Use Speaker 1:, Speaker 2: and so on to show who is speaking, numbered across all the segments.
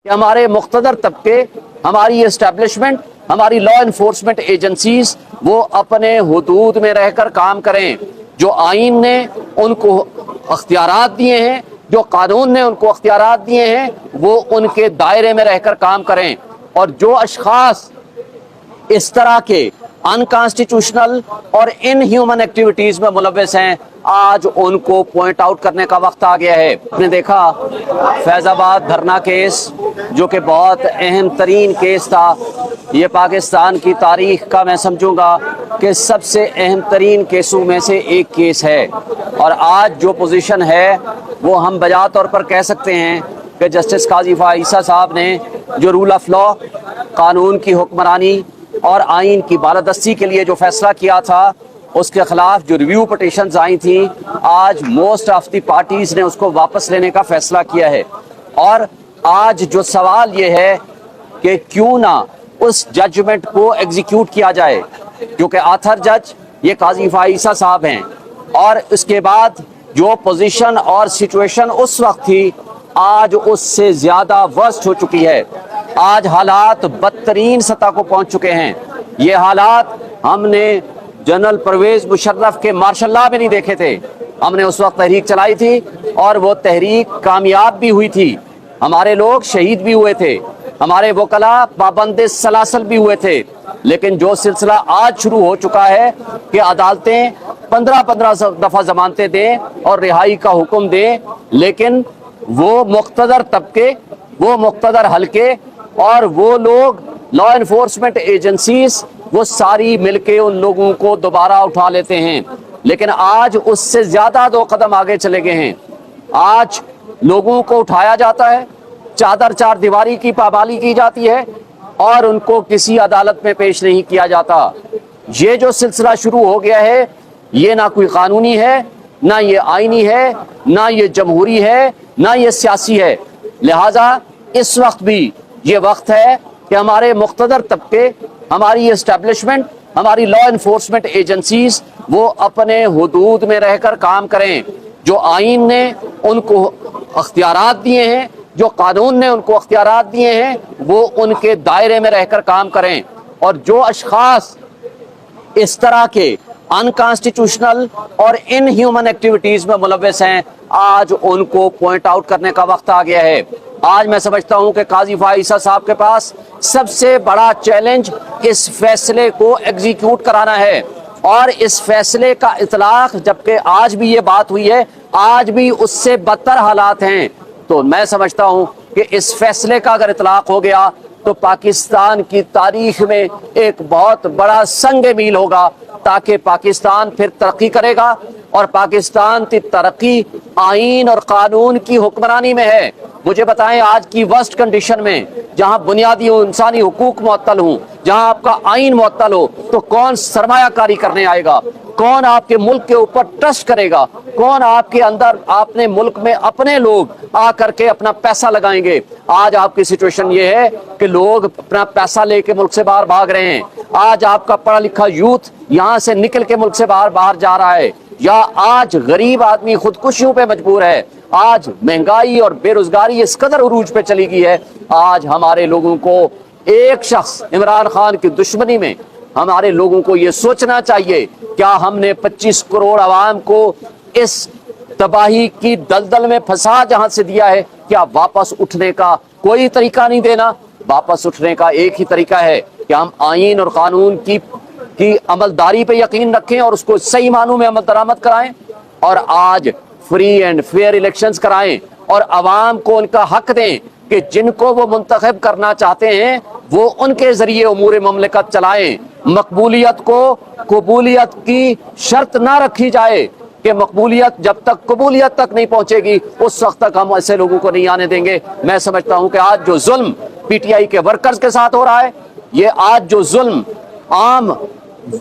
Speaker 1: हमारे मुख्तदर तबके, हमारी एस्टेब्लिशमेंट, हमारी लॉ इन्फोर्समेंट एजेंसीज वो अपने हुदूद में रहकर काम करें। जो आइन ने उनको अख्तियारात दिए हैं, जो कानून ने उनको अख्तियारात दिए हैं, वो उनके दायरे में रहकर काम करें। और जो अशखास इस तरह के अनकॉन्स्टिट्यूशनल और इनह्यूमन एक्टिविटीज में मुलव्वस हैं, आज उनको पॉइंट आउट करने का वक्त आ गया है। आपने देखा फैजाबाद धरना केस, जो कि बहुत अहम तरीन केस था, ये पाकिस्तान की तारीख का मैं समझूंगा कि सबसे अहम तरीन केसों में से एक केस है। और आज जो पोजीशन है वो हम बजा तौर पर कह सकते हैं कि जस्टिस काजी ईसा साहब ने जो रूल ऑफ लॉ, कानून की हुक्मरानी और आइन की बालादस्ती के लिए जो फैसला किया था, उसके खिलाफ जो रिव्यू पटिशन्स आई थी, आज मोस्ट ऑफ दी पार्टीज ने उसको वापस लेने का फैसला किया है। और आज जो सवाल ये है कि क्यों ना उस जजमेंट को एग्जीक्यूट किया जाए, क्योंकि आथर जज ये काजी ईसा साहब हैं। और उसके बाद जो पोजीशन और सिचुएशन उस वक्त थी, आज उससे ज्यादा वर्स्ट हो चुकी है। आज हालात बदतरीन सतह को पहुंच चुके हैं। ये हालात हमने जनरल परवेज मुशर्रफ के मार्शल लॉ में नहीं देखे थे। हमने उस वक्त तहरीक चलाई थी और वो तहरीक कामयाब भी हुई थी, हमारे लोग शहीद भी हुए थे, हमारे वकला पाबंद सलासल भी हुए थे। लेकिन जो सिलसिला आज शुरू हो चुका है कि अदालतें 15-15 दफा जमानतें दें और रिहाई का हुक्म दें, लेकिन वो मुख्तदर तबके, वो मुख्तदर हलके और वो लोग लॉ इन्फोर्समेंट एजेंसीज, वो सारी मिलके उन लोगों को दोबारा उठा लेते हैं। लेकिन आज उससे ज्यादा 2 कदम आगे चले गए हैं। आज लोगों को उठाया जाता है, चादर चार दीवारी की पाबंदी की जाती है और उनको किसी अदालत में पेश नहीं किया जाता। ये जो सिलसिला शुरू हो गया है, ये ना कोई कानूनी है, ना ये आईनी है, ना ये जमहूरी है, ना ये सियासी है। लिहाजा इस वक्त भी ये वक्त है कि हमारे मुख्तदर तबके, हमारी एस्टेब्लिशमेंट, हमारी लॉ इन्फोर्समेंट एजेंसीज वो अपने हुदूद में रहकर काम करें। जो आइन ने उनको अख्तियारात दिए हैं, जो कानून ने उनको अख्तियारात दिए हैं, वो उनके दायरे में रहकर काम करें। और जो अशखास इस तरह के अनकॉन्स्टिट्यूशनल और इनह्यूमन एक्टिविटीज में मुलव्वस हैं, आज उनको पॉइंट आउट करने का वक्त आ गया है। आज मैं समझता हूं कि काजी ईसा साहब के पास सबसे बड़ा चैलेंज इस फैसले को एग्जीक्यूट कराना है। और इस फैसले का इतलाक, जबकि आज भी ये बात हुई है, आज भी उससे बदतर हालात हैं, तो मैं समझता हूं कि इस फैसले का अगर इतलाक हो गया तो पाकिस्तान की तारीख में एक बहुत बड़ा संग मील होगा, ताकि पाकिस्तान फिर तरक्की करेगा। और पाकिस्तान की तरक्की आइन और कानून की हुक्मरानी में है। मुझे बताएं, आज की वर्स्ट कंडीशन में, जहां बुनियादी इंसानी हुकूक मुअत्तल हों, जहां आपका आइन मुअत्तल हो, तो कौन सरमायाकारी करने आएगा? कौन आपके मुल्क के ऊपर ट्रस्ट करेगा? कौन आपके अंदर, आपने मुल्क में अपने लोग आकर के अपना पैसा लगाएंगे? आज आपकी सिचुएशन ये है कि लोग अपना पैसा लेके मुल्क से बाहर भाग रहे हैं। आज आपका पढ़ा लिखा यूथ यहाँ से निकल के मुल्क से बाहर जा रहा है, या आज गरीब आदमी खुदकुशियों पे मजबूर है। आज महंगाई और बेरोजगारी इस कदर उरूज पे चली गई है। आज हमारे लोगों को, एक शख्स इमरान खान की दुश्मनी में, हमारे लोगों को ये सोचना चाहिए, क्या हमने 25 करोड़ आवाम को इस तबाही की दलदल में फंसा जहां से दिया है, क्या वापस उठने का कोई तरीका नहीं देना? वापस उठने का एक ही तरीका है कि हम आइन और कानून की अमलदारी पे यकीन रखें और उसको सही मानों में अमल दरामद कराएं, और आज फ्री एंड फेयर इलेक्शंस कराएं और अवाम को उनका हक दें कि जिनको वो मुंतखब करना चाहते हैं वो उनके जरिए उमूर ममलिकत चलाएं। मकबूलियत को कबूलियत की शर्त ना रखी जाए कि मकबूलियत जब तक कबूलियत तक नहीं पहुंचेगी उस वक्त तक हम ऐसे लोगों को नहीं आने देंगे। मैं समझता हूं कि आज जो जुल्म पीटीआई के वर्कर्स के साथ हो रहा है, ये आज जो जुल्म आम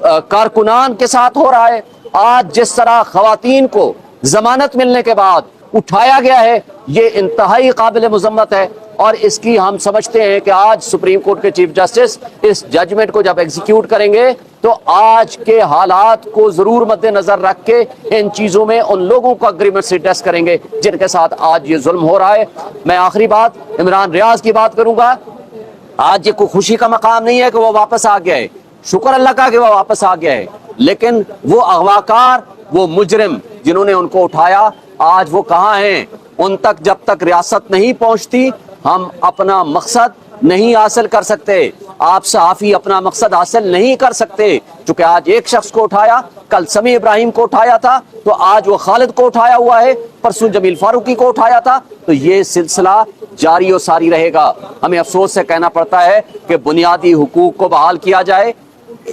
Speaker 1: कारकुनान के साथ हो रहा है, आज जिस तरह खवातीन को जमानत मिलने के बाद उठाया गया है, ये इंतहाई काबिल मुजम्मत है। اور اس کی ہم سمجھتے ہیں کہ آج سپریم کورٹ کے چیف جسٹس اس ججمنٹ کو جب ایگزیکیوٹ کریں گے تو آج کے حالات کو ضرور مد نظر رکھ کے ان چیزوں میں ان لوگوں کو اگریمنٹ سے ٹیسٹ کریں گے جن کے ساتھ آج یہ ظلم ہو رہا ہے. میں آخری بات عمران ریاض کی بات کروں گا. آج یہ کوئی خوشی کا مقام نہیں ہے کہ وہ واپس آ گیا ہے, شکر اللہ کا کہ وہ واپس آ گیا ہے, لیکن وہ اغواکار, وہ مجرم جنہوں نے ان کو اٹھایا, آج وہ کہاں ہیں؟ ان تک جب تک ریاست نہیں پہنچتی ہم اپنا مقصد نہیں حاصل کر سکتے. آپ صحافی اپنا مقصد حاصل نہیں کر سکتے, چونکہ آج ایک شخص کو اٹھایا, کل سمیع ابراہیم کو اٹھایا تھا, تو آج وہ خالد کو اٹھایا ہوا ہے, پرسوں جمیل فاروقی کو اٹھایا تھا, تو یہ سلسلہ جاری و ساری رہے گا. ہمیں افسوس سے کہنا پڑتا ہے کہ بنیادی حقوق کو بحال کیا جائے.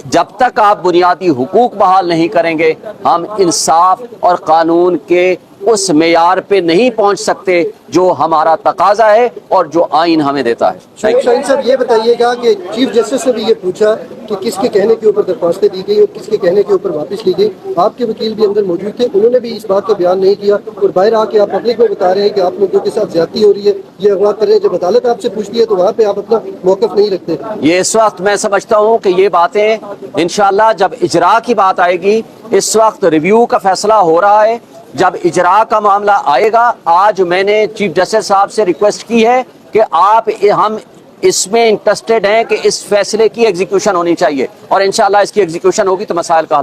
Speaker 1: جب تک آپ بنیادی حقوق بحال نہیں کریں گے ہم انصاف اور قانون کے اس معیار پہ نہیں پہنچ سکتے جو ہمارا تقاضا ہے اور جو آئین ہمیں دیتا ہے.
Speaker 2: شاہین صاحب یہ بتائیے گا کہ چیف جسٹس نے بھی یہ پوچھا کہ کس کے کہنے کے اوپر درخواستیں دی گئی اور کس کے کہنے کے اوپر واپس لی گئی. آپ کے وکیل بھی اندر موجود تھے, انہوں نے بھی اس بات کا بیان نہیں کیا اور باہر آ کے آپ پبلک میں بتا رہے ہیں کہ آپ لوگوں کے ساتھ زیادتی ہو رہی ہے, یہ اغوا کر رہے ہیں. جب عدالت آپ سے پوچھتی ہے تو وہاں پہ آپ اپنا موقف نہیں رکھتے.
Speaker 1: یہ اس وقت میں سمجھتا ہوں کہ یہ باتیں انشاءاللہ جب اجرا کی بات آئے گی, اس وقت ریویو کا فیصلہ ہو رہا ہے, جب اجرا کا معاملہ آئے گا. آج میں نے چیف جسٹس صاحب سے ریکویسٹ کی ہے کہ ہم اس میں انٹرسٹڈ ہیں کہ اس فیصلے کی ایگزیکیوشن ہونی چاہیے, اور انشاءاللہ اس کی ایگزیکیوشن ہوگی تو مسائل کا حل ہوگا.